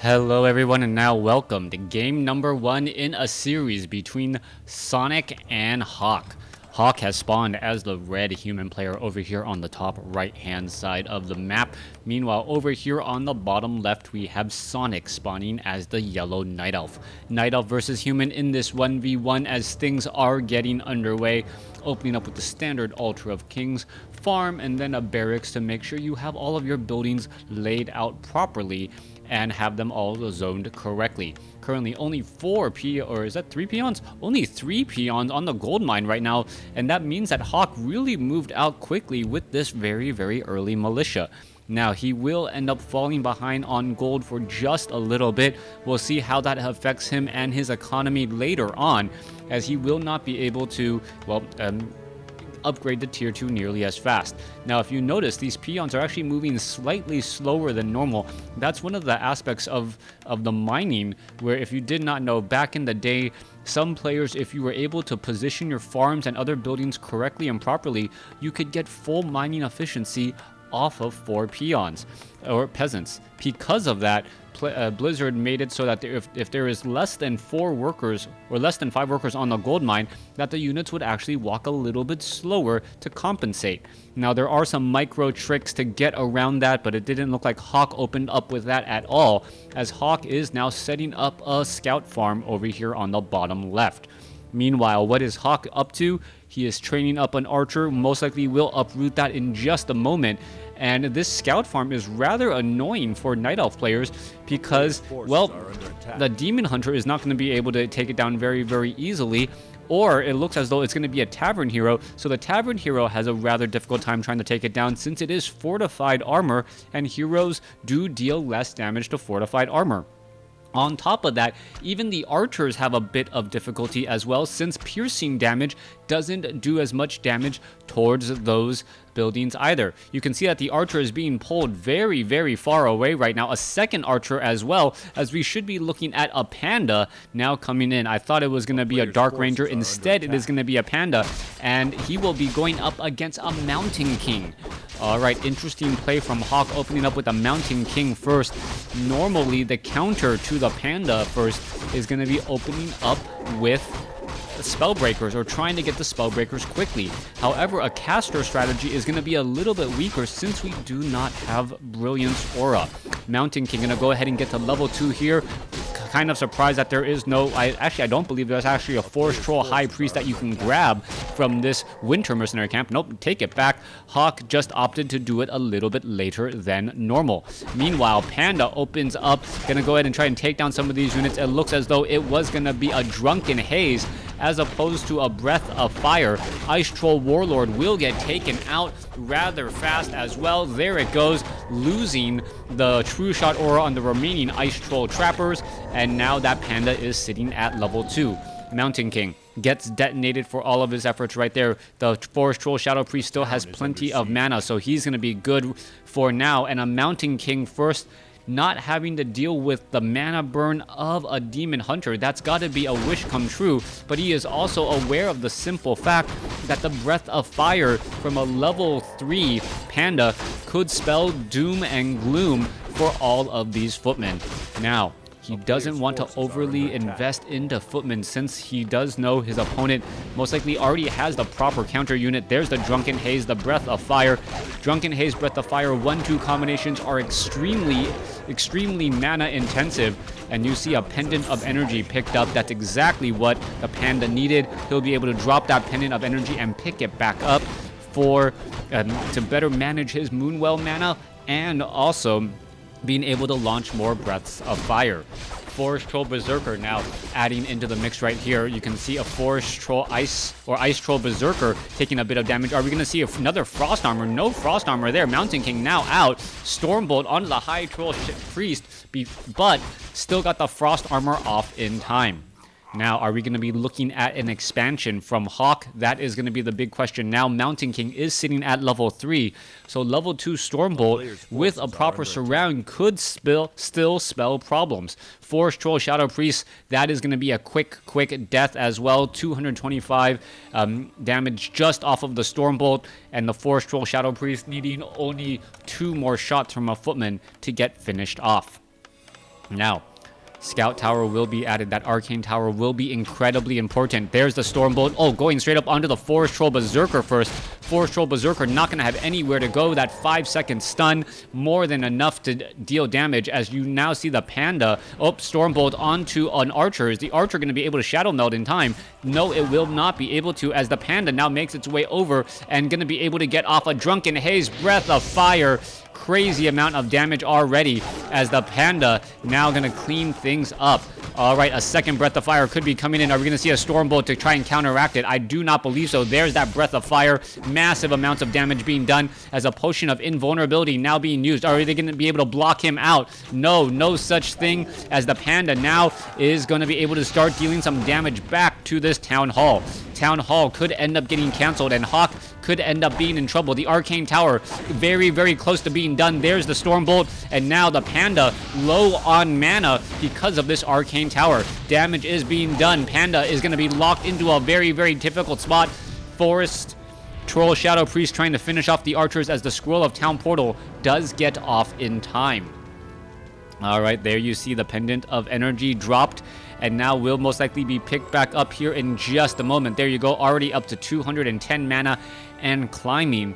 Hello everyone, and now welcome to game number 1 in a series between Sonik and Hawk. Hawk has spawned as the red human player over here on the top right hand side of the map. Meanwhile, over here on the bottom left we have Sonik spawning as the yellow night elf. Night elf versus human in this 1v1 as things are getting underway. Opening up with the standard Altar of Kings, farm, and then a barracks to make sure you have all of your buildings laid out properly and have them all zoned correctly. Currently only 3 peons? Only 3 peons on the gold mine right now, and that means that Hawk really moved out quickly with this very early militia. Now, he will end up falling behind on gold for just a little bit. We'll see how that affects him and his economy later on, as he will not be able to, upgrade to tier 2 nearly as fast. Now, if you notice, these peons are actually moving slightly slower than normal. That's one of the aspects of the mining, where if you did not know, back in the day, some players, if you were able to position your farms and other buildings correctly and properly, you could get full mining efficiency off of 4 peons or peasants. Because of that, Blizzard made it so that if there is less than 4 workers or less than 5 workers on the gold mine, that the units would actually walk a little bit slower to compensate. Now, there are some micro tricks to get around that, but it didn't look like Hawk opened up with that at all, as Hawk is now setting up a scout farm over here on the bottom left. Meanwhile, what is Hawk up to? He is training up an archer, most likely will uproot that in just a moment. And this scout farm is rather annoying for Night Elf players because, well, the Demon Hunter is not going to be able to take it down very easily, or it looks as though it's going to be a Tavern Hero, so the Tavern Hero has a rather difficult time trying to take it down since it is fortified armor, and heroes do deal less damage to fortified armor. On top of that, even the archers have a bit of difficulty as well, since piercing damage doesn't do as much damage towards those buildings either. You can see that the archer is being pulled very far away right now. A second archer as well, as we should be looking at a panda now coming in. I thought it was going to be a Dark Ranger. Instead, it is going to be a panda, and he will be going up against a Mountain King. Alright, interesting play from Hawk, opening up with a Mountain King first. Normally, the counter to the Panda first is going to be opening up with Spellbreakers, or trying to get the Spellbreakers quickly. However, a caster strategy is going to be a little bit weaker since we do not have Brilliance Aura. Mountain King going to go ahead and get to level 2 here. Kind of surprised that there is no, I don't believe there's actually a Forest Troll High Priest that you can grab from this Winter Mercenary camp. Nope, take it back. Hawk just opted to do it a little bit later than normal. Meanwhile, Panda opens up, gonna go ahead and try and take down some of these units. It looks as though it was gonna be a Drunken Haze as opposed to a Breath of Fire. Ice Troll Warlord will get taken out rather fast as well. There it goes, losing the True Shot Aura on the remaining Ice Troll Trappers, and now that Panda is sitting at level 2. Mountain King gets detonated for all of his efforts right there. The Forest Troll Shadow Priest still has plenty of mana, so he's going to be good for now. And a Mountain King first, not having to deal with the mana burn of a Demon Hunter. That's got to be a wish come true, but he is also aware of the simple fact that the Breath of Fire from a level 3 Panda could spell doom and gloom for all of these footmen. Now, he doesn't want to overly invest into footmen since he does know his opponent most likely already has the proper counter unit. There's the Drunken Haze, the Breath of Fire. Drunken Haze, Breath of Fire, 1-2 combinations are extremely mana intensive, and you see a Pendant of Energy picked up. That's exactly what the Panda needed. He'll be able to drop that Pendant of Energy and pick it back up for to better manage his Moonwell mana, and also being able to launch more Breaths of Fire. Forest Troll Berserker now adding into the mix right here. You can see a Forest Troll Ice Troll Berserker taking a bit of damage. Are we going to see another Frost Armor? No Frost Armor there. Mountain King now out. Stormbolt onto the High Troll Priest, but still got the Frost Armor off in time. Now, are we going to be looking at an expansion from Hawk? That is going to be the big question. Now, Mountain King is sitting at level 3, so level 2 Stormbolt with a proper surround could still spell problems. Forest Troll Shadow Priest, that is going to be a quick death as well. 225 damage just off of the Stormbolt, and the Forest Troll Shadow Priest needing only 2 more shots from a footman to get finished off. Now, Scout Tower will be added. That Arcane Tower will be incredibly important. There's the Stormbolt. Oh, going straight up onto the Forest Troll Berserker first. Forest Troll Berserker not going to have anywhere to go. That 5-second stun, more than enough to deal damage, as you now see the Panda. Oh, Stormbolt onto an Archer. Is the Archer going to be able to Shadow Meld in time? No, it will not be able to, as the Panda now makes its way over and going to be able to get off a Drunken Haze. Breath of Fire. Crazy amount of damage already, as the Panda now going to clean things up. All right, a second Breath of Fire could be coming in. Are we going to see a Stormbolt to try and counteract it? I do not believe so. There's that Breath of Fire. Massive amounts of damage being done, as a Potion of Invulnerability now being used. Are they going to be able to block him out? No, no such thing, as the Panda now is going to be able to start dealing some damage back to this Town Hall. Town Hall could end up getting canceled, and Hawk could end up being in trouble. The Arcane Tower very, very close to being done. There's the Stormbolt, and now the Panda low on mana because of this Arcane Tower. Damage is being done. Panda is going to be locked into a very, very difficult spot. Forest Troll Shadow Priest trying to finish off the archers, as the Scroll of Town Portal does get off in time. All right, there you see the Pendant of Energy dropped, and now will most likely be picked back up here in just a moment. There you go, already up to 210 mana and climbing.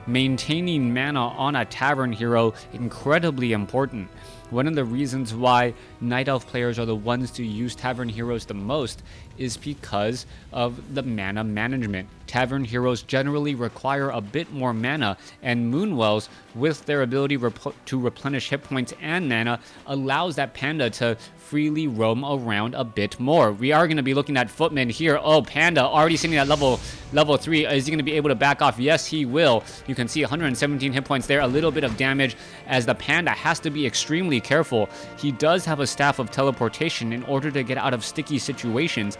Maintaining mana on a Tavern Hero, incredibly important. One of the reasons why Night Elf players are the ones to use Tavern Heroes the most is because of the mana management. Tavern Heroes generally require a bit more mana, and Moonwells, with their ability to replenish hit points and mana, allows that Panda to freely roam around a bit more. We are going to be looking at Footman here. Oh, Panda already sitting at level 3. Is he going to be able to back off? Yes, he will. You can see 117 hit points there, a little bit of damage, as the Panda has to be extremely careful. He does have a Staff of Teleportation in order to get out of sticky situations,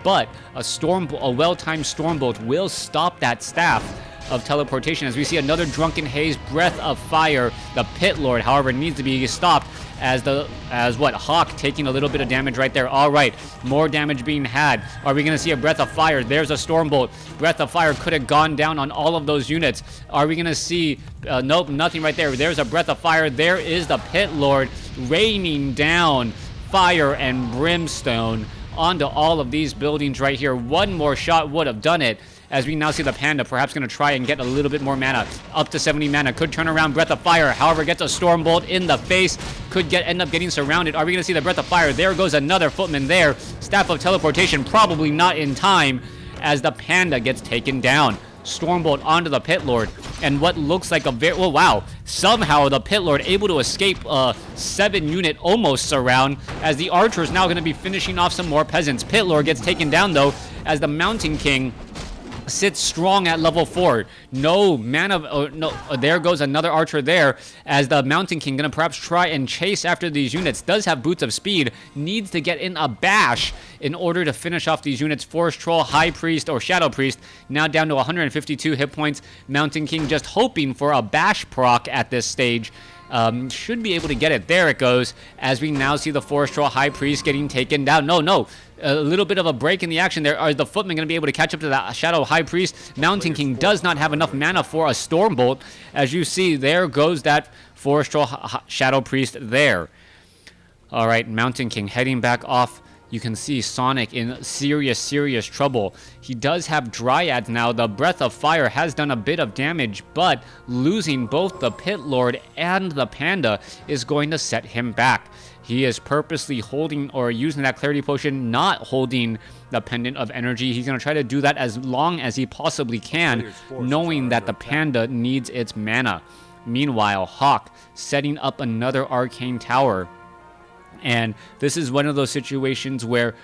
but a well-timed Stormbolt will stop that Staff of Teleportation, as we see another Drunken Haze. Breath of Fire. The Pit Lord, however, needs to be stopped, as Hawk taking a little bit of damage right there. All right, more damage being had. Are we going to see a Breath of Fire? There's a Stormbolt. Breath of Fire could have gone down on all of those units. Are we going to see... nope, nothing right there. There's a Breath of Fire. There is the Pit Lord raining down fire and brimstone onto all of these buildings right here. One more shot would have done it, as we now see the Panda perhaps going to try and get a little bit more mana. Up to 70 mana. Could turn around Breath of Fire. However, gets a Stormbolt in the face. Could end up getting surrounded. Are we going to see the Breath of Fire? There goes another Footman there. Staff of Teleportation probably not in time, as the Panda gets taken down. Stormbolt onto the Pit Lord, and what looks like a very... Oh, wow. Somehow the Pit Lord able to escape a 7-unit almost surround, as the Archer is now going to be finishing off some more peasants. Pit Lord gets taken down, though, as the Mountain King sits strong at level 4. No mana. There goes another Archer there, as the Mountain King gonna perhaps try and chase after these units. Does have Boots of Speed, needs to get in a bash in order to finish off these units. Forest Troll, High Priest, or Shadow Priest now down to 152 hit points. Mountain King just hoping for a bash proc at this stage. Should be able to get it. There it goes, as we now see the Forest Troll High Priest getting taken down. No. A little bit of a break in the action there. Are the Footmen going to be able to catch up to the Shadow High Priest? Mountain King does not have enough mana for a Stormbolt. As you see, there goes that Forest Troll Shadow Priest there. All right, Mountain King heading back off. You can see Sonik in serious trouble. He does have Dryads now. The Breath of Fire has done a bit of damage, but losing both the Pit Lord and the Panda is going to set him back. He is purposely holding or using that Clarity Potion, not holding the Pendant of Energy. He's going to try to do that as long as he possibly can, knowing that the Panda needs its mana. Meanwhile, Hawk setting up another Arcane Tower. And this is one of those situations where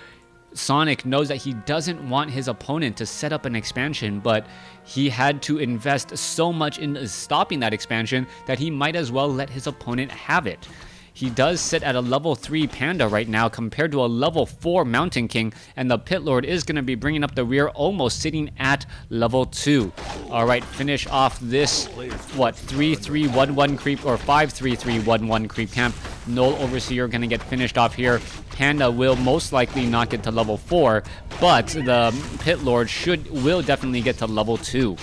Sonik knows that he doesn't want his opponent to set up an expansion, but he had to invest so much in stopping that expansion that he might as well let his opponent have it. He does sit at a level 3 Panda right now compared to a level 4 Mountain King, and the Pit Lord is going to be bringing up the rear, almost sitting at level 2. All right, finish off this, 3-3-1-1 creep, or 5-3-3-1-1 creep camp. Null Overseer going to get finished off here. Panda will most likely not get to level 4, but the Pit Lord will definitely get to level 2.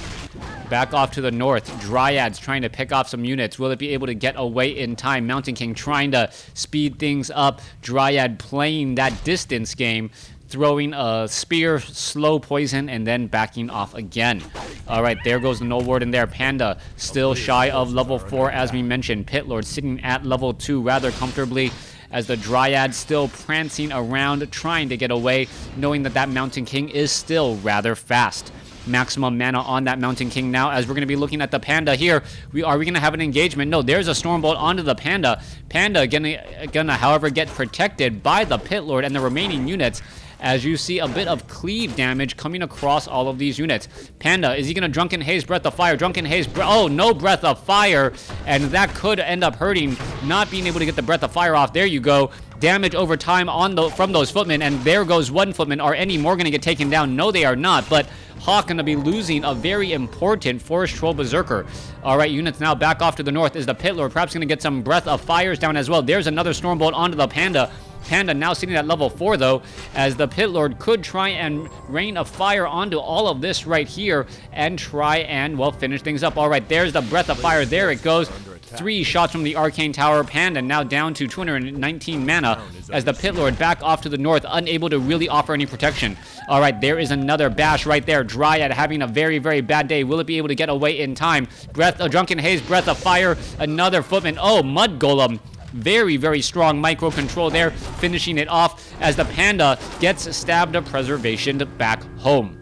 back off to the north. Dryads trying to pick off some units. Will it be able to get away in time? Mountain King trying to speed things up. Dryad playing that distance game, throwing a spear, slow poison, and then backing off again. All right, there goes the Null Warden there. Panda still shy of level 4, as we mentioned. Pit Lord sitting at level 2 rather comfortably, as the Dryad still prancing around, trying to get away, knowing that that Mountain King is still rather fast. Maximum mana on that Mountain King now, as we're going to be looking at the Panda here. Are we going to have an engagement? No, there's a Stormbolt onto the Panda. Panda gonna however, get protected by the Pit Lord and the remaining units, as you see a bit of cleave damage coming across all of these units. Panda, is he going to Drunken Haze, Breath of Fire? Drunken Haze, oh, no Breath of Fire, and that could end up hurting, not being able to get the Breath of Fire off. There you go. Damage over time from those footmen, and there goes one footman. Are any more going to get taken down? No, they are not, but Hawk going to be losing a very important Forest Troll Berserker. All right, units now back off to the north. Is the Pit Lord perhaps going to get some Breath of Fires down as well? There's another Stormbolt onto the Panda. Panda now sitting at level 4 though, as the Pit Lord could try and rain a fire onto all of this right here and try and, well, finish things up. All right, there's the Breath of Fire. There it goes. 3 shots from the Arcane Tower. Panda now down to 219 mana, as the Pit Lord back off to the north, unable to really offer any protection. All right, there is another bash right there. Dryad having a very, very bad day. Will it be able to get away in time? Drunken Haze, Breath of Fire, another footman. Oh, Mud Golem. Very, very strong micro control there, finishing it off as the Panda gets stabbed of preservation back home.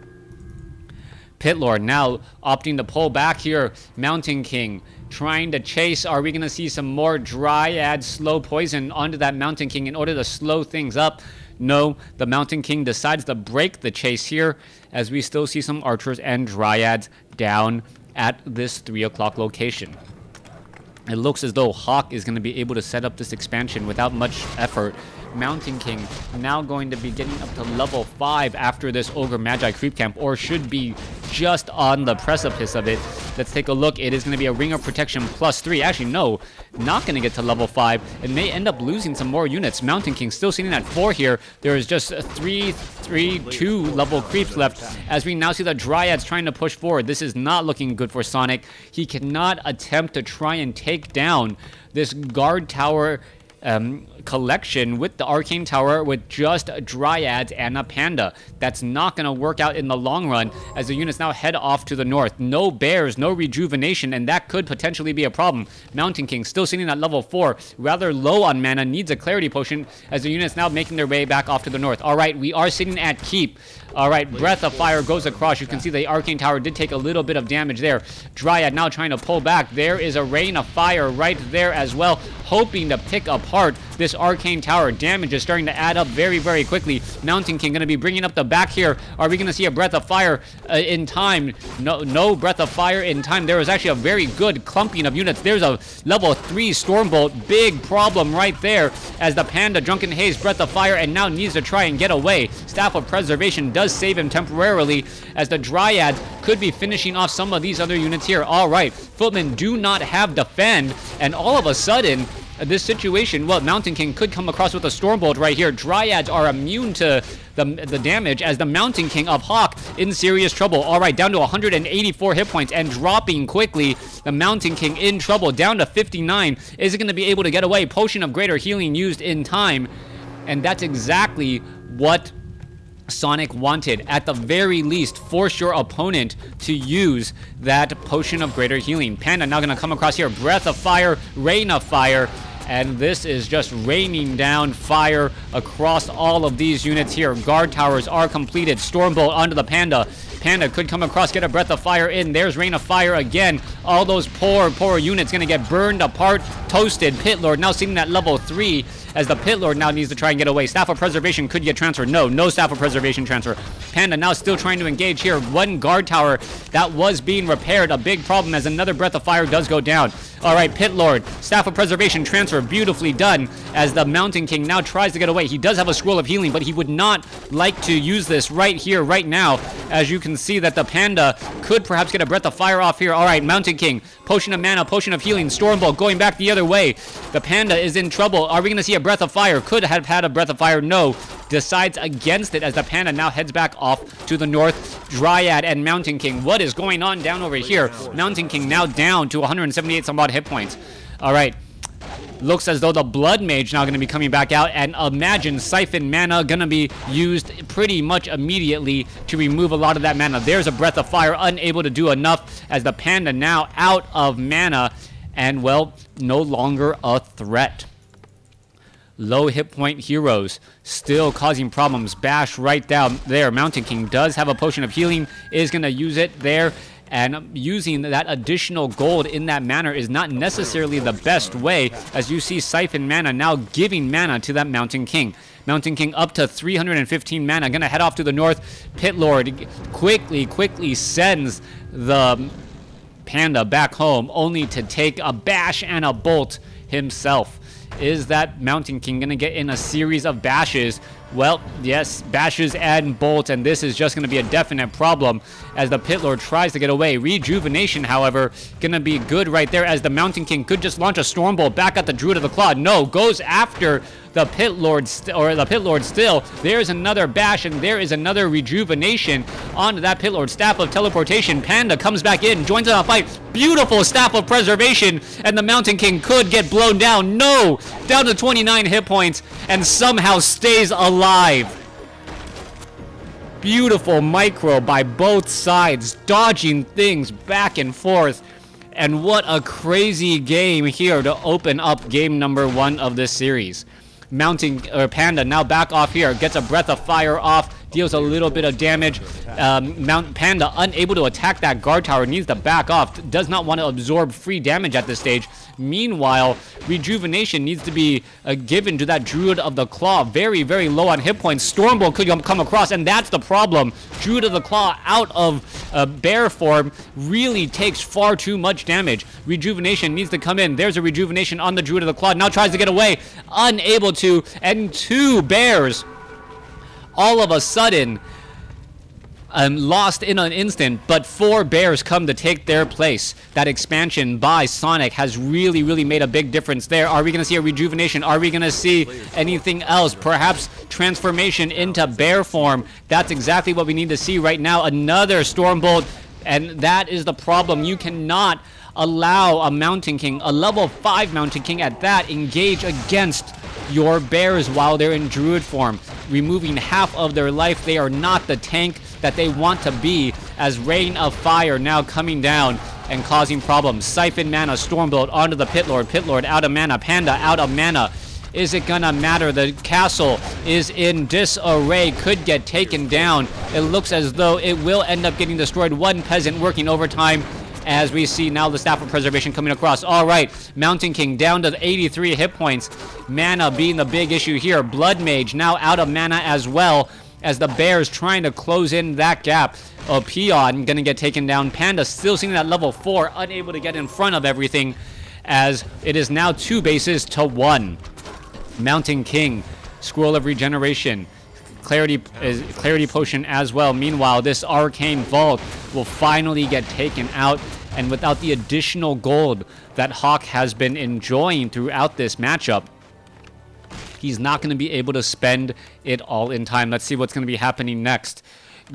Pit Lord now opting to pull back here. Mountain King trying to chase. Are we going to see some more Dryad slow poison onto that Mountain King in order to slow things up? No, the Mountain King decides to break the chase here, as we still see some archers and Dryads down at this 3 o'clock location. It looks as though Hawk is going to be able to set up this expansion without much effort. Mountain King now going to be getting up to level 5 after this Ogre Magi creep camp, or should be just on the precipice of it. Let's take a look. It is going to be a Ring of Protection +3. Actually, no, not going to get to level 5, and may end up losing some more units. Mountain King still sitting at 4 here. There is just 2 level creeps left, as we now see the Dryads trying to push forward. This is not looking good for Sonic. He cannot attempt to try and take down this guard tower collection with the Arcane Tower with just Dryads and a Panda. That's not going to work out in the long run, as the units now head off to the north. No bears, no rejuvenation, and that could potentially be a problem. Mountain King still sitting at level 4, rather low on mana, needs a clarity potion, as the units now making their way back off to the north. All right, we are sitting at keep. All right, Breath of Fire goes across. You can see the Arcane Tower did take a little bit of damage there. Dryad now trying to pull back. There is a Rain of Fire right there as well, hoping to pick apart this Arcane Tower. Damage is starting to add up very, very quickly. Mountain King going to be bringing up the back here. Are we going to see a Breath of Fire in time? No Breath of Fire in time. There is actually a very good clumping of units. There's a level 3 Stormbolt. Big problem right there, as the Panda Drunken Haze, Breath of Fire, and now needs to try and get away. Staff of Preservation does save him temporarily, as the Dryads could be finishing off some of these other units here. All right, Footmen do not have Defend, and all of a sudden, this situation, well, Mountain King could come across with a Stormbolt right here. Dryads are immune to the damage, as the Mountain King of Hawk in serious trouble. All right, down to 184 hit points and dropping quickly. The Mountain King in trouble, down to 59. Is it going to be able to get away? Potion of Greater Healing used in time, and that's exactly what Sonic wanted. At the very least, force your opponent to use that Potion of Greater Healing. Panda now going to come across here. Breath of Fire, Rain of Fire, and this is just raining down fire across all of these units here. Guard towers are completed. Stormbolt onto the Panda. Panda could come across, get a Breath of Fire in. There's Rain of Fire again. All those poor units going to get burned apart, toasted. Pit Lord now sitting at level 3, as the Pit Lord now needs to try and get away. Staff of Preservation could get transferred. No Staff of Preservation transfer. Panda now still trying to engage here. One guard tower that was being repaired. A big problem, as another Breath of Fire does go down. All right, Pit Lord, Staff of Preservation transfer, beautifully done, as the Mountain King now tries to get away. He does have a Scroll of Healing, but he would not like to use this right here, right now. As you can can see that the Panda could perhaps get a Breath of Fire off here. All right, Mountain King, Potion of Mana, Potion of Healing, Stormbolt going back the other way. The Panda is in trouble. Are we going to see a Breath of Fire? Could have had a Breath of Fire. No. Decides against it as the Panda now heads back off to the north. Dryad and Mountain King. What is going on down over here? Mountain King now down to 178 some odd hit points. All right. Looks as though the Blood Mage now going to be coming back out, and imagine Siphon Mana going to be used pretty much immediately to remove a lot of that mana. There's a Breath of Fire, unable to do enough as the Panda now out of mana and, well, no longer a threat. Low hit point heroes still causing problems. Bash right down there. Mountain King does have a Potion of Healing, is going to use it there. And using that additional gold in that manner is not necessarily the best way, as you see Siphon Mana now giving mana to that Mountain King. Mountain King up to 315 mana, gonna head off to the north. Pit Lord quickly sends the Panda back home, only to take a bash and a bolt himself. Is that Mountain King gonna get in a series of bashes? Well, yes, bashes and bolts, and this is just going to be a definite problem as the Pit Lord tries to get away. Rejuvenation, however, going to be good right there as the Mountain King could just launch a Stormbolt back at the Druid of the Claw. No, goes after the Pit Lord, still. There's another bash, and there is another rejuvenation onto that Pit Lord. Staff of Teleportation. Panda comes back in, joins in a fight. Beautiful Staff of Preservation, and the Mountain King could get blown down. No, down to 29 hit points, and somehow stays alive. Beautiful micro by both sides, dodging things back and forth. And what a crazy game here to open up game number 1 of this series. Panda now back off here, gets a Breath of Fire off, deals a little bit of damage. Panda unable to attack that guard tower, needs to back off, does not want to absorb free damage at this stage. Meanwhile, rejuvenation needs to be given to that Druid of the Claw, very low on hit points. Stormbolt could come across, and that's the problem. Druid of the Claw out of bear form really takes far too much damage. Rejuvenation needs to come in. There's a rejuvenation on the Druid of the Claw, now tries to get away, unable to, and 2 bears all of a sudden lost in an instant, but 4 bears come to take their place. That expansion by Sonik has really made a big difference there. Are we going to see a rejuvenation? Are we going to see anything else? Perhaps transformation into bear form. That's exactly what we need to see right now. Another Stormbolt, and that is the problem. You cannot allow a Mountain King, a level 5 Mountain King at that, engage against your bears while they're in Druid form, removing half of their life. They are not the tank that they want to be, as Rain of Fire now coming down and causing problems. Siphon Mana, Stormbolt onto the Pit Lord. Pit Lord out of mana, Panda out of mana. Is it gonna matter? The castle is in disarray, could get taken down. It looks as though it will end up getting destroyed. 1 peasant working overtime, as we see now the Staff of Preservation coming across. All right, Mountain King down to 83 hit points. Mana being the big issue here. Blood Mage now out of mana as well, as the bears trying to close in that gap. Peon gonna get taken down. Panda still sitting at level 4, unable to get in front of everything, as it is now 2 bases to 1. Mountain King, Scroll of Regeneration, Clarity Potion as well. Meanwhile, this Arcane Vault will finally get taken out, and without the additional gold that Hawk has been enjoying throughout this matchup, he's not going to be able to spend it all in time. Let's see what's going to be happening next.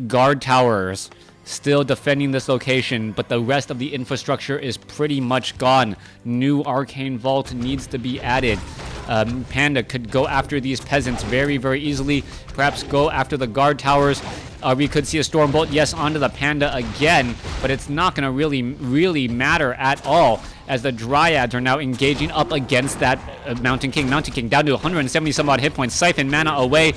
Guard towers still defending this location, but the rest of the infrastructure is pretty much gone. New Arcane Vault needs to be added. Panda could go after these peasants very easily, perhaps go after the guard towers. We could see a Stormbolt, yes, onto the Panda again, but it's not going to really matter at all, as the Dryads are now engaging up against that Mountain King. Mountain King down to 170 some odd hit points. Siphon Mana away.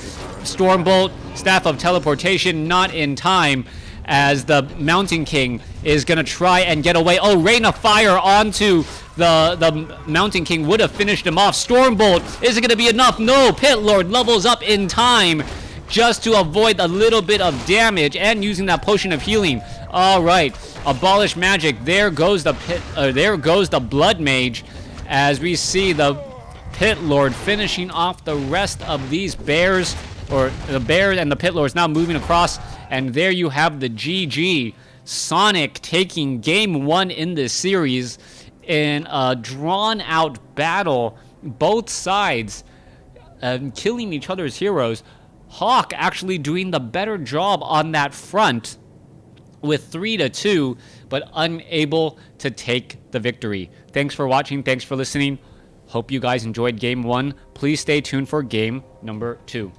Stormbolt, Staff of Teleportation, not in time, as the Mountain King is going to try and get away. Oh, Rain of Fire onto the Mountain King would have finished him off. Stormbolt, is it going to be enough? No, Pit Lord levels up in time just to avoid a little bit of damage, and using that Potion of Healing. All right, Abolish Magic. There goes the Blood Mage, as we see the Pit Lord finishing off the rest of these bears, or the bear and the Pit Lord is now moving across, And there you have the GG. Sonik taking game 1 in this series in a drawn-out battle. Both sides killing each other's heroes. Hawk actually doing the better job on that front with 3-2, but unable to take the victory. Thanks for watching. Thanks for listening. Hope you guys enjoyed game 1. Please stay tuned for game number 2.